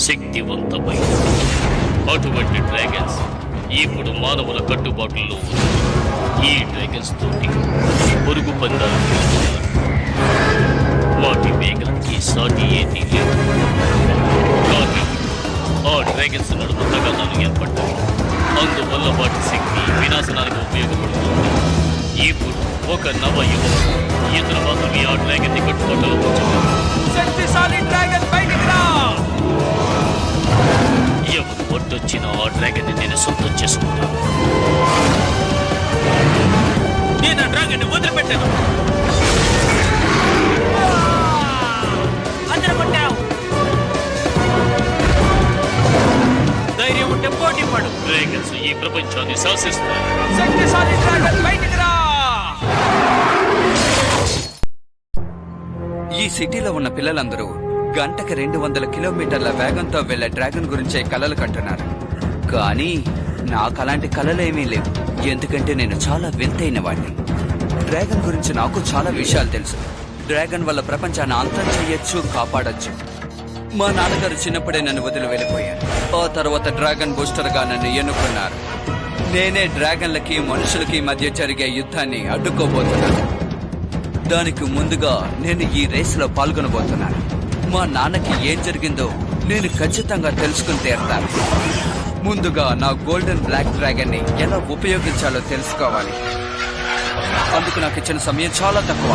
శక్తివంతమైన అటువంటి డ్రాగన్స్ ఇప్పుడు మానవుల కట్టుబాటులో ఉన్నాయి. ఈ డ్రాగన్స్ తోటి పొరుగు పందాలు చేస్తున్నారు. వాటి వేగానికి సాటి ఏదీ లేదు. కానీ ఆ డ్రాగన్స్ నడుమ తగాదాలు ఏర్పడ్డాయి. అందువల్ల వాటి శక్తి వినాశనానికి ఉపయోగపడుతుంది. ఇప్పుడు ఒక నవ యువకుడు ఇతను మాత్రమే ఆ డ్రాగన్ ని కట్టుబాటులో ఉంచుతారు. శక్తిశాలి డ్రాగన్ బయటికి రా! ఎవరు ఒడ్డొచ్చిన ఆ డ్రాగన్ ని నేను సొంతం చేసుకుంటాను. నేను ఆ డ్రాగన్ ని వదిలిపెట్టాను. అందరూ కొట్టావు. ధైర్యం ఉంటే పోటీ పడు. డ్రాగన్స్ ఈ ప్రపంచాన్ని శాసిస్తారు. శక్తిశాలి డ్రాగన్ బయటికి రా! ఈ సిటీలో ఉన్న పిల్లలందరూ గంటకి 200 కిలోమీటర్ల వేగంతో వెళ్లే డ్రాగన్ గురించే కలలు కంటున్నారు. కానీ నాకు అలాంటి కలలేమీ లేవు. ఎందుకంటే నేను చాలా వింతైన వాడిని. డ్రాగన్ గురించి నాకు చాలా విషయాలు తెలుసు. డ్రాగన్ వల్ల ప్రపంచాన్ని అంతం చెయ్యొచ్చు, కాపాడొచ్చు. మా నాన్నగారు చిన్నప్పుడే నన్ను వదిలి వెళ్ళిపోయారు. ఆ తర్వాత డ్రాగన్ బూస్టర్ గా నన్ను ఎన్నుకున్నారు. నేనే డ్రాగన్లకి మనుషులకి మధ్య జరిగే యుద్ధాన్ని అడ్డుకోబోతున్నాను. దానికి ముందుగా నేను ఈ రేసులో పాల్గొనబోతున్నాను. మా నాన్నకి ఏం జరిగిందో నేను ఖచ్చితంగా తెలుసుకుని తీరుతాను. ముందుగా నా గోల్డెన్ బ్లాక్ డ్రాగన్ ని ఎలా ఉపయోగించాలో తెలుసుకోవాలి. అందుకు నాకు ఇచ్చిన సమయం చాలా తక్కువ.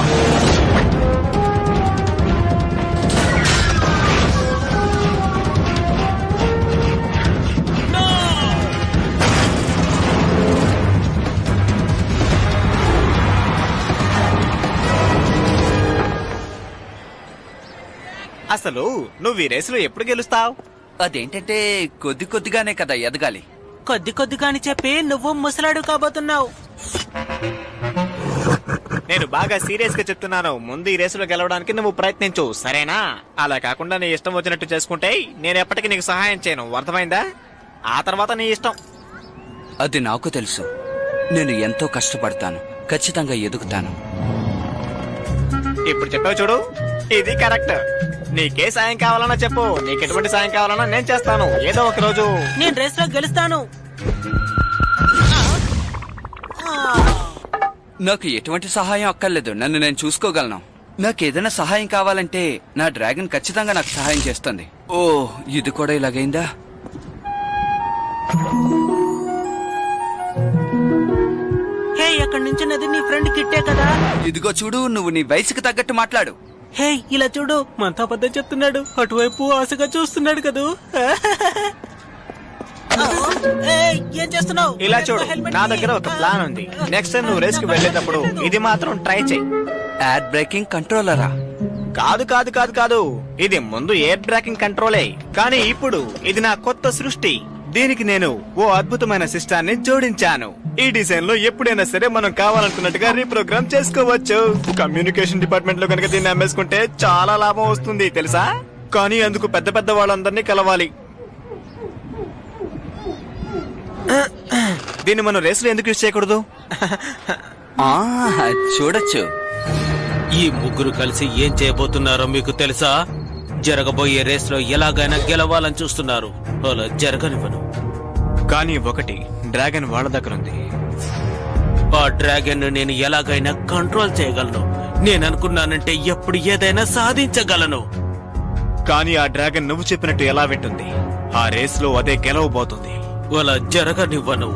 అసలు నువ్వు ఈ రేసులో ఎప్పుడు గెలుస్తావు? అదేంటంటే కొద్ది కొద్దిగానే కదా ఎదగాలి. కొద్ది కొద్దిగాని చెప్పి నువ్వు ముసలాడు కాబోతున్నావు. నేను బాగా సీరియస్ గా చెప్తున్నాను. ముందు ఈ రేసులో గెలవడానికి నువ్వు ప్రయత్నించు, సరేనా? అలా కాకుండా నీ ఇష్టం వచ్చినట్టు చేసుకుంటే నేను ఎప్పటికీ నీకు సహాయం చేయను, అర్థమైందా? ఆ తర్వాత నీ ఇష్టం. అది నాకు తెలుసు. నేను ఎంతో కష్టపడతాను, ఖచ్చితంగా ఎదుగుతాను. ఇప్పుడు చెప్పావు చూడు, ఇది కరెక్ట్. నీకే సాయం కావాలన్నా చెప్పు, నీకు ఎటువంటి సాయం కావాలన్నా నేను చేస్తాను. ఏదో ఒక రోజు నేను రేస్ లో గెలుస్తాను. నాకు ఎటువంటి సహాయం అక్కర్లేదు. నన్ను నేను చూసుకోగలను. నాకు ఏదైనా సహాయం కావాలంటే నా డ్రాగన్ ఖచ్చితంగా నాకు సహాయం చేస్తుంది. ఓ, ఇది కూడా ఇలాగైందా? హే, అక్కడి నుంచి నది నీ ఫ్రెండ్ కిట్టే కదా. ఇదిగో చూడు, నువ్వు నీ వయసుకు తగ్గట్టు మాట్లాడు. హే, ఇలా చూడు, మనతో అబద్ధం చెప్తున్నాడు. అటువైపు ఆశగా చూస్తున్నాడు కదూ. ఏం చేస్తున్నావు? ఇలా చూడు, నా దగ్గర ఒక ప్లాన్ ఉంది. నెక్స్ట్ టైం నువ్వు రేస్ కి వెళ్ళేటప్పుడు ఇది మాత్రం ట్రై చెయ్యి. ఎయిర్ బ్రేకింగ్ కంట్రోలరా? కాదు కాదు కాదు కాదు, ఇది ముందు ఎయిర్ బ్రేకింగ్ కంట్రోలే. కానీ ఇప్పుడు ఇది నా కొత్త సృష్టి. దీనికి నేను ఓ అద్భుతమైన సిస్టాన్ని జోడించాను. ఈ డిజైన్ లో ఎప్పుడైనా సరే మనం కావాలనుకున్నట్టుగా రీప్రోగ్రామ్ చేసుకోవచ్చు. కమ్యూనికేషన్ డిపార్ట్మెంట్ లో కనుక దీన్ని అమ్మేసుకుంటే చాలా లాభం వస్తుంది తెలుసా? కానీ అందుకు పెద్ద పెద్ద వాళ్ళందరినీ కలవాలి. దీన్ని మనం రేసులో ఎందుకు యూజ్ చేయకూడదు? చూడొచ్చు. ఈ ముగ్గురు కలిసి ఏం చేయబోతున్నారో మీకు తెలుసా? జరగబోయే రేస్ లో ఎలాగైనా గెలవాలని చూస్తున్నారు. అలా జరగనివ్వను. కానీ ఒకటి, డ్రాగన్ వాళ్ళ దగ్గర ఉంది. ఆ డ్రాగన్ నేను ఎలాగైనా కంట్రోల్ చేయగలను. నేను అనుకున్నానంటే ఎప్పుడు ఏదైనా సాధించగలను. కానీ ఆ డ్రాగన్ నువ్వు చెప్పినట్టు ఎలా వింటుంది? ఆ రేస్ లో అదే గెలవబోతుంది. అలా జరగనివ్వను.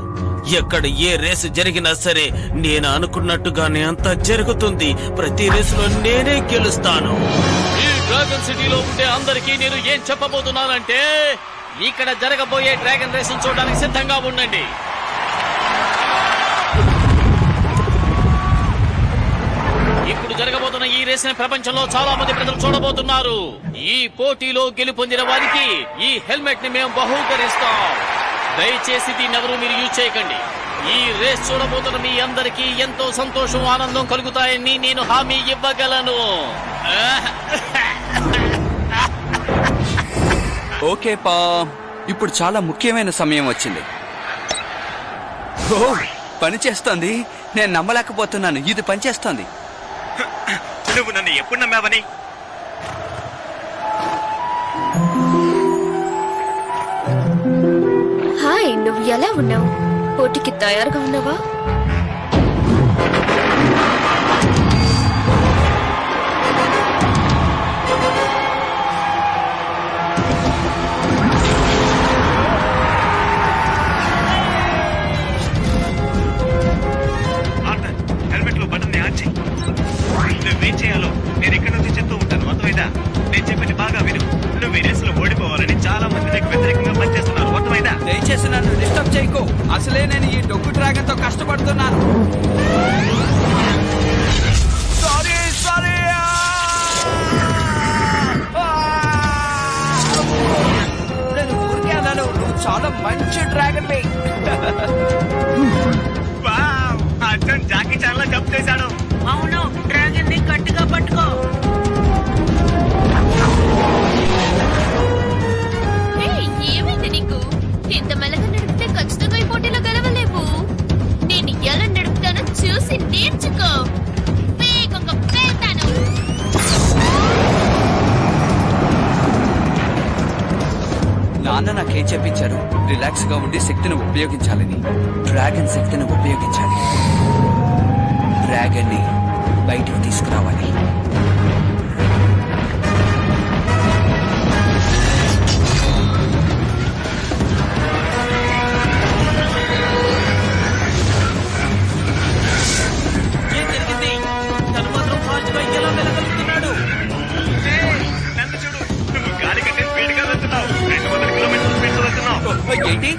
ఎక్కడ ఏ రేసు జరిగినా సరే నేను అనుకున్నట్టుగానే అంతా జరుగుతుంది. ప్రతి రేసులో నేనే గెలుస్తాను. ఈ డ్రాగన్ సిటీలో ఉండే అందరికీ నేను ఏం చెప్పబోతున్నానంటే, ఇక్కడ జరగబోయే డ్రాగన్ రేస్ చూడడానికి సిద్ధంగా ఉండండి. ఇప్పుడు జరగబోతున్న ఈ రేస్ ని ప్రపంచంలో చాలా మంది ప్రజలు చూడబోతున్నారు. ఈ పోటీలో గెలుపొందిన వారికి ఈ హెల్మెట్ ని మేము బహూకరిస్తాం. దయచేసి దీన్ని ఎవరు మీరు యూజ్ చేయకండి. ఈ రేస్ చూడబోతున్న మీ అందరికీ ఎంతో సంతోషం, ఆనందం కలుగుతాయని నేను హామీ ఇవ్వగలను. ఓకే పా, ఇప్పుడు చాలా ముఖ్యమైన సమయం వచ్చింది. ఓ, పని చేస్తోంది. నేను నమ్మలేకపోతున్నాను. ఇది పనిచేస్తోంది. నువ్వు నన్ను ఎప్పుడు నమ్మావని? ఎలా ఉన్నావు? పోటీకి తయారుగా ఉన్నావా? హెల్మెట్ లో బటన్ ఆన్ చెయ్యి. నువ్వేం చేయాలో నేను ఇక్కడ నుంచి చెప్తూ ఉంటాను, అర్థమైందా? నేను చెప్పేది బాగా విను. నువ్వు ఈ రేసులో ఓడిపోవాలని చాలా మంది నీకు వ్యతిరేకంగా పనిచేస్తున్నారు, అర్థమైందా? దయచేసి నన్ను డిస్టర్బ్ చేయకు. అసలే నేను ఈ డొక్కు డ్రాగన్ తో కష్టపడుతున్నాను. Sorry sorry. నేను ఊరికే అన్నాను, నువ్వు చాలా మంచి డ్రాగన్ వే. వావ్! అర్జున్ జాకీ చాన్ లా జంప్ చేశాడు. అవును, డ్రాగన్ ని గట్టిగా పట్టుకో. ఏమైంది నీకు? ఇంత మెల్లగా నడిపితే ఖచ్చితంగా ఈ పోటీలో గెలవలేవు. నేను ఎలా నడుపుతానో చూసి నేర్చుకో. వేగంగా వెళ్తాను. నాన్న నాకేం చెప్పించారు? రిలాక్స్ గా ఉండి శక్తిని ఉపయోగించాలని. డ్రాగన్ శక్తిని ఉపయోగించాలి. డ్రాగన్ ని బయటికి తీసుకురావాలి. ఏం జరిగింది? తను మాత్రం ఫాస్ట్ గా ఎలా వెళ్ళగలుగుతున్నాడు? నన్ను చూడు, నువ్వు గాలి కంటే స్పీడ్ గా వెళ్తున్నావు. 200 కిలోమీటర్ల స్పీడ్ వెళ్తున్నావు. ఏంటి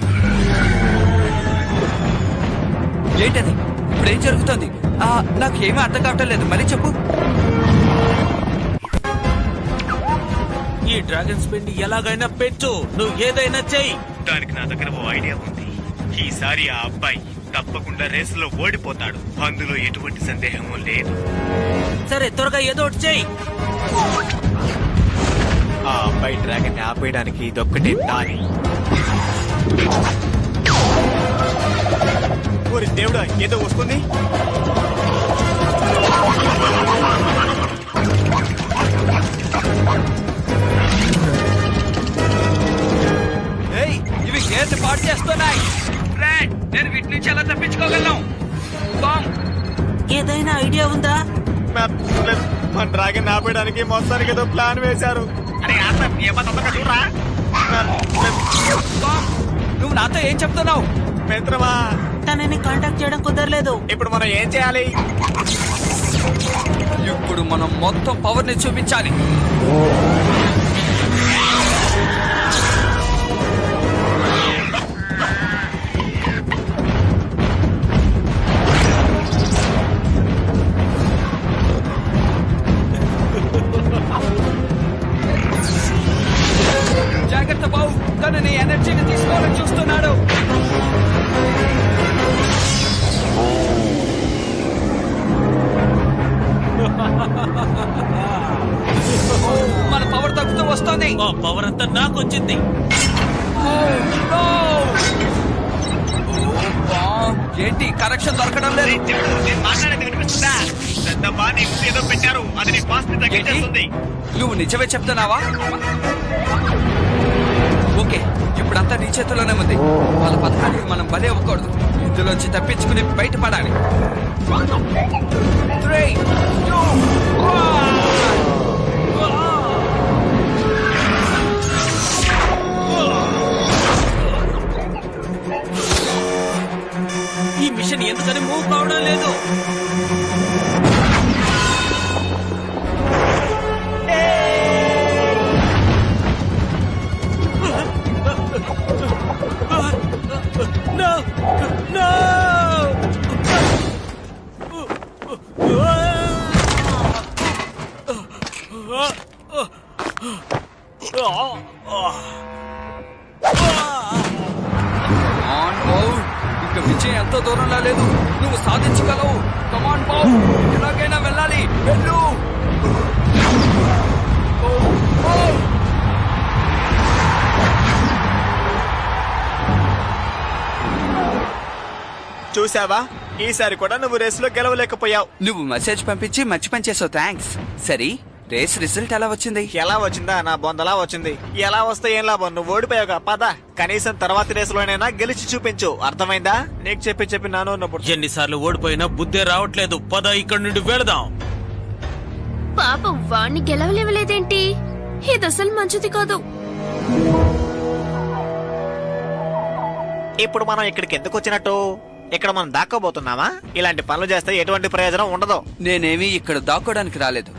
ఏంటది? ఇప్పుడు ఏం జరుగుతుంది? నాకేమీ అర్థం కావటం లేదు. మళ్ళీ చెప్పు. ఈ డ్రాగన్ స్పిన్ ఎలాగైనా పెట్టు. నువ్వు ఏదైనా చెయ్యి. దానికి నా దగ్గర ఓ ఐడియా ఉంది. ఈసారి ఆ అబ్బాయి తప్పకుండా రేసులో ఓడిపోతాడు, అందులో ఎటువంటి సందేహము లేదు. సరే, త్వరగా ఏదో ఒకటి చెయ్యి. ఆ అబ్బాయి డ్రాగన్ ని ఆపేయడానికి ఇదొక్కటే దారి. ఓరి దేవుడా, ఏదో వస్తుంది. ఏయ్, ఇవి గేట్ పాడు చేస్తున్నాయి. ఫ్రెండ్, నేను వీటి నుంచి ఎలా తప్పించుకోగలను? బాంబ్. ఏదైనా ఐడియా ఉందా? మన డ్రాగన్ ఆపేయడానికి మొత్తానికి ఏదో ప్లాన్ వేశారు. అరే చూడరా. బాంబ్. నువ్వు నాతో ఏం చెప్తున్నావు? మిత్రమా, తనని కాంటాక్ట్ చేయడం కుదరలేదు. ఇప్పుడు మనం ఏం చేయాలి? ఇప్పుడు మనం మొత్తం పవర్ ని చూపించాలి. జాగ్రత్త బావు, తను నీ ఎనర్జీని తీసుకోవాలని చూస్తున్నాడు. మన పవర్ తగ్గుతూ వస్తుంది. ఆ పవర్ అంతా నాకు వచ్చింది. ఏంటి కరెక్షన్ దొరకడం లేదు? నేను మాట్లాడేది వినిపిస్తుందా? పెద్దమ్మా, నీకు ఏదో పెట్టారు, అది నీ ఫాస్ట్ ని తగ్గించేస్తుంది. నువ్వు నిజమే చెప్తున్నావా? ఓకే, ఇప్పుడంతా నీ చేతిలోనే ఉంది. వాళ్ళ పథకానికి మనం బలి అవ్వకూడదు. ఇందులోంచి తప్పించుకుని బయటపడాలి. 3, 2, 1. ఈ మిషన్ ఎందుకని మూవ్ కావడం లేదు? No! No! ఇక విజయం ఎంతో దూరంలో లేదు. నువ్వు సాధించగలవు. కమాన్ బాబు, ఎలాగైనా వెళ్ళాలి. వెళ్ళు. చూసావా, ఈసారి కూడా నువ్వు రేసులో గెలవలేకపోయావు. నువ్వు మెసేజ్ పంపించి మంచి పని చేసావు. థ్యాంక్స్. సరే, రేస్ రిజల్ట్ ఎలా వచ్చింది? ఎలా వచ్చిందా? నా బొందలా వచ్చింది. ఎలా వస్తే ఏం లాభం, నువ్వు ఓడిపోయావుగా. పద, కనీసం తర్వాతి రేసులోనైనా గెలిచి చూపించు, అర్థమైందా? నీకు చెప్పి నాను ఉన్నప్పుడు ఎన్నిసార్లు ఓడిపోయినా బుద్ధే రావట్లేదు. పద ఇక్కడి నుండి వెళదాం. పాపం వాణ్ణి గెలవలేవలేదేంటి? ఇది అసలు మంచిది కాదు. ఇప్పుడు మనం ఇక్కడికి ఎందుకు వచ్చినట్టు? ఇక్కడ మనం దాక్కోబోతున్నామా? ఇలాంటి పనులు చేస్తే ఎటువంటి ప్రయోజనం ఉండదు. నేనేమీ ఇక్కడ దాక్కోడానికి రాలేదు.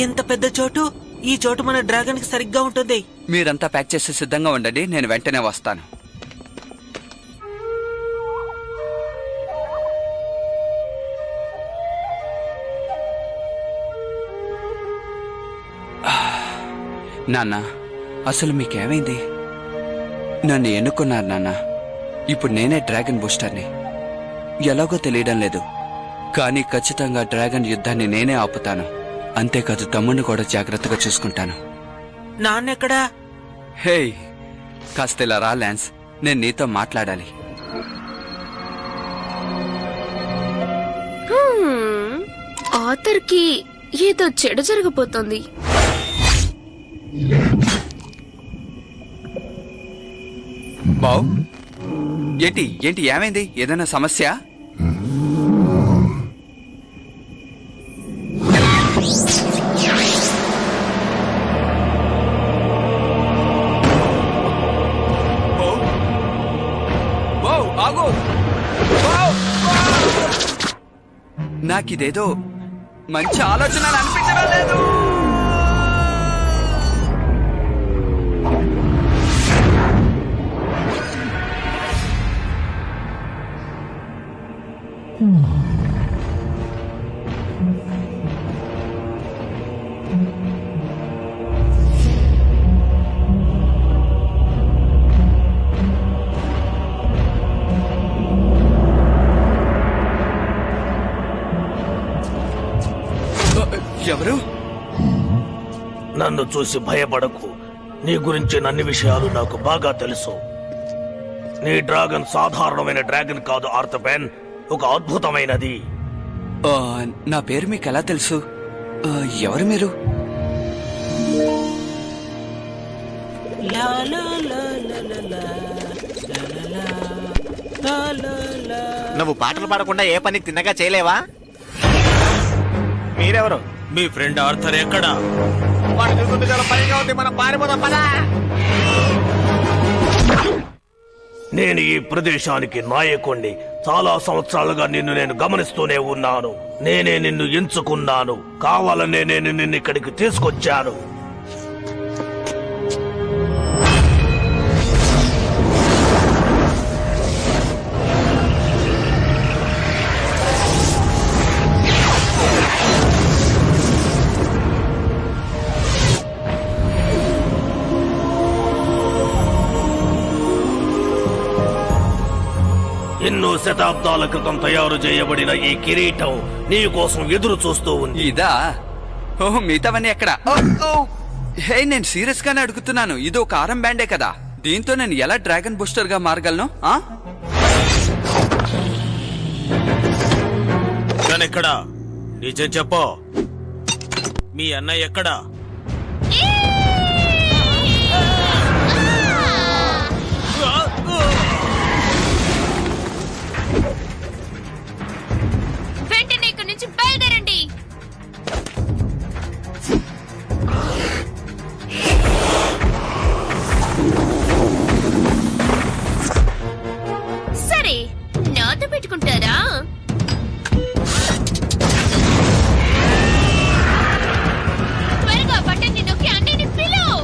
ఎంత పెద్ద చోటు! ఈ చోటు మన డ్రాగన్ కి సరిగ్గా ఉంటుంది. మీరంతా ప్యాక్ చేసి సిద్ధంగా ఉండండి, నేను వెంటనే వస్తాను. నాన్న, అసలు మీకేమైంది? నన్ను ఎన్నుకున్నారు నాన్న. ఇప్పుడు నేనే డ్రాగన్ బూస్టర్ని. ఎలాగో తెలియడం లేదు, కానీ ఖచ్చితంగా డ్రాగన్ యుద్ధాన్ని నేనే ఆపుతాను. అంతేకాదు, తమ్ముడిని కూడా జాగ్రత్తగా చూసుకుంటాను. నాన్నెక్కడా? హే, కాస్త ఇలా రా ల్యాన్స్, నేను నీతో మాట్లాడాలి. ఆథర్కి ఏదో చెడు జరగబోతోంది. బావ్, ఏంటి ఏంటి ఏమైంది? ఏదైనా సమస్య? ఆగు! నాకిదేదో మంచి ఆలోచన అనిపించడం లేదు. ఎవరు? నన్ను చూసి భయపడకు. నీ గురించి అన్ని విషయాలు నాకు బాగా తెలుసు. నీ డ్రాగన్ సాధారణమైన డ్రాగన్ కాదు ఆర్థపెన్, ఒక అద్భుతమైనది. నా పేరు మీకు ఎలా తెలుసు? ఎవరు మీరు? లా లా లా లా లా లా, లా లా లా. నువ్వు పాటలు పాడకుండా ఏ పని తిన్నగా చేయలేవా? మీరెవరు? మీ ఫ్రెండ్ ఆర్థర్ ఎక్కడా? వాడు చూస్తుంటే చాలా భయంగా ఉంది, మనం పారిపోదాం పదా. నేను ఈ ప్రదేశానికి నాయకుణ్ణి. చాలా సంవత్సరాలుగా నేను గమనిస్తూనే ఉన్నాను. నేనే నిన్ను ఎంచుకున్నాను. కావాలనే నేను నిన్ను ఇక్కడికి తీసుకొచ్చాను. ఎన్నో శతాబ్దాల క్రితం తయారు చేయబడిన ఈ కిరీటం నీ కోసం ఎదురు చూస్తూ ఉంది. ఇదా? ఓహ్, మిగతావన్నీ ఎక్కడా? హే, నేను సీరియస్ గానే అడుగుతున్నాను. ఇది ఒక ఆరం బ్యాండే కదా, దీంతో నేను ఎలా డ్రాగన్ బూస్టర్ గా మారగలను? ఎక్కడా? నిజం చెప్పు. మీ అన్నయ్య ఎక్కడా? వెంటనే ఇక్కడి నుంచి బయలుదేరండి. సరే, నాతో పెట్టుకుంటారా? త్వరగా బటన్ని నొక్కి అన్నిని పిలువు.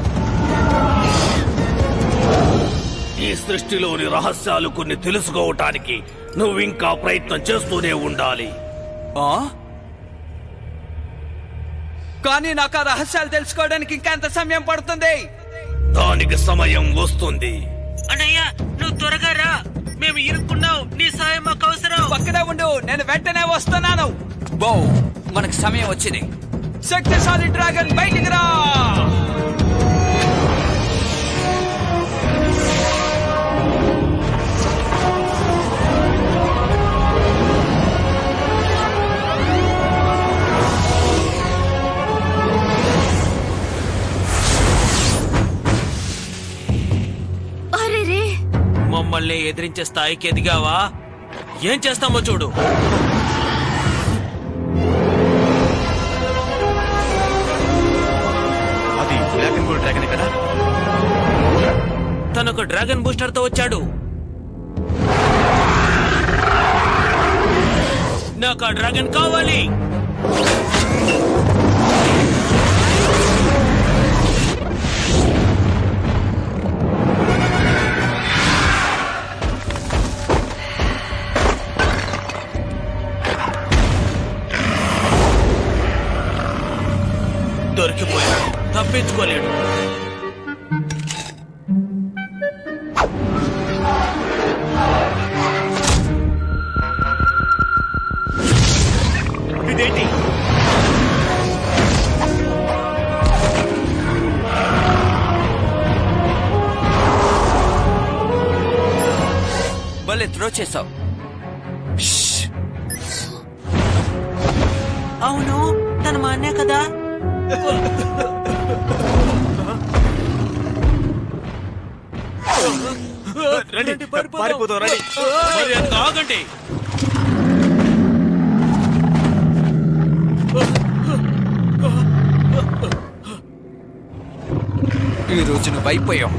ఈ సృష్టిలోని రహస్యాలు కొన్ని తెలుసుకోవటానికి నువ్వు ఇంకా ప్రయత్నం చేస్తూనే ఉండాలి. కానీ నాకు ఆ రహస్యాలు తెలుసుకోవడానికి ఇంకా ఎంత సమయం పడుతుంది? దానికి సమయం వస్తుంది. అన్నయ్య, నువ్వు త్వరగా రా, మేము ఇరుక్కున్నావు. నీ సాయం మాకు అవసరం. పక్కనే ఉండు, నేను వెంటనే వస్తున్నాను. బో, మనకు సమయం వచ్చింది. శక్తిశాలి డ్రాగన్ బయటికి రా! ఎదిరించే స్థాయికి ఎదిగావా? ఏం చేస్తామో చూడు. అది బ్లాక్ అండ్ గోల్డ్ డ్రాగన్ కదా? తనొక డ్రాగన్ బూస్టర్ తో వచ్చాడు. నాకు ఆ డ్రాగన్ కావాలి. దొరికిపోయాడు, తప్పించుకోలేడు. ఇదేంటి? భలే త్రో చేసావు. అవును, తన మా అన్నే కదా. రండి, పారిపోతాం, రండి. మరి అది ఆగండి. ఈ రోజు నువ్వు అయిపోయావు.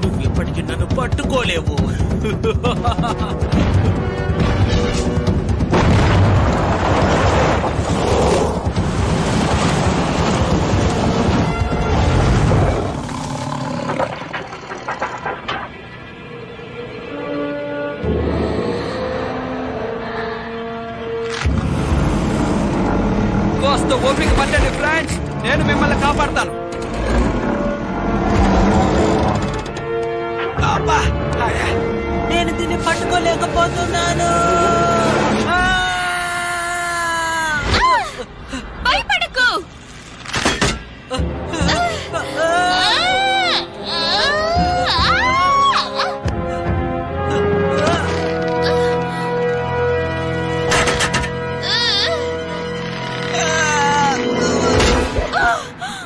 నువ్వు ఇప్పటికీ నన్ను పట్టుకోలేవు. కాస్త ఓపిక పట్టండి ఫ్రెండ్స్, నేను మిమ్మల్ని కాపాడతాను. అబ్బా! నేను దీన్ని పట్టుకోలేకపోతున్నాను. భయపడకు.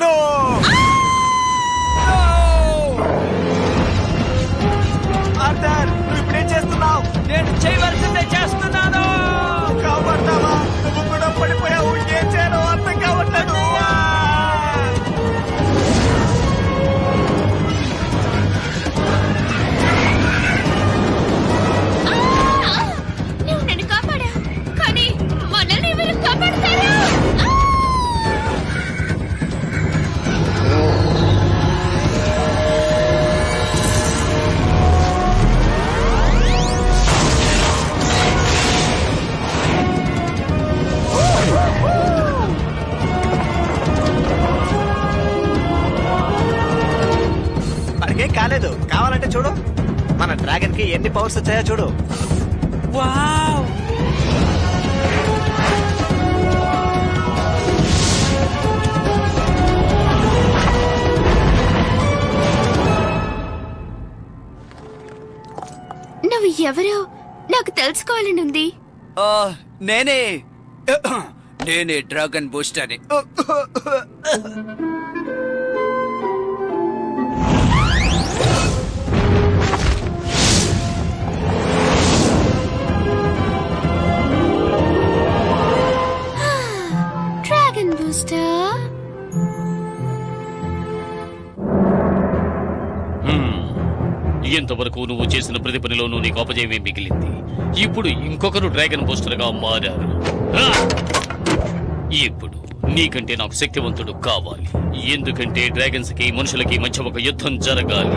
No! ఆర్థర్, నువ్వు ఇప్పుడేం చేస్తున్నావు? నేను చేయవలసిందే చేస్తున్నాను. కాపాడతావా? నువ్వు కూడా పడిపోయావు. ఏం చేయాలో అర్థం కావట్లేదు. నువ్వు నన్ను కాపాడా, కానీ మనల్ని ఎవరు కాపాడతారు? మనకేం కాలేదు. కావాలంటే చూడు, మన డ్రాగన్ కి ఎన్ని పవర్స్ వచ్చాయో చూడు. వావ్, నువ్వు ఎవరో నాకు తెలుసుకోవాలనుంది. నేనే నేనే డ్రాగన్ బూస్టర్ని. Dragon booster. ఇంతవరకు నువ్వు చేసిన ప్రతి పనిలోనూ నీకు అపజయమే మిగిలింది. ఇప్పుడు ఇంకొకరు డ్రాగన్ బూస్టర్ గా మారారు. ఆ! ఇప్పుడు నీకంటే నాకు శక్తివంతుడు కావాలి. ఎందుకంటే డ్రాగన్స్ కి మనుషులకి మధ్య ఒక యుద్ధం జరగాలి.